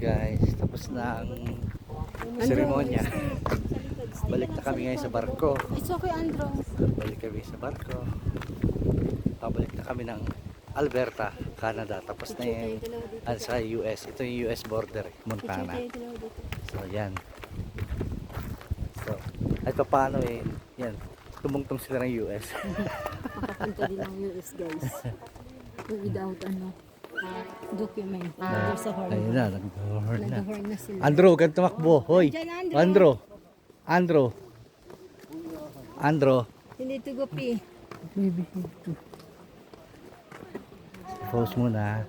guys, tapos na ang seremonya. Balik na kami ngayon sa barko. It's okay, Andrew. Balik kami sa barko. Pabalik na kami ng Alberta, Canada. Tapos na yung sa US. Ito yung US border, Montana. So yan. So, at paano eh, yan. Tumungtong sila ng US. Makapunta din ng US, guys. Without document. Sa horn. Ayun na, nag-horn na. Nag-horn na sila. Andrew, huwag tumakbo. Hoy, Andrew. Andrew. Andrew. Hindi to go pee. Baby. Pause muna.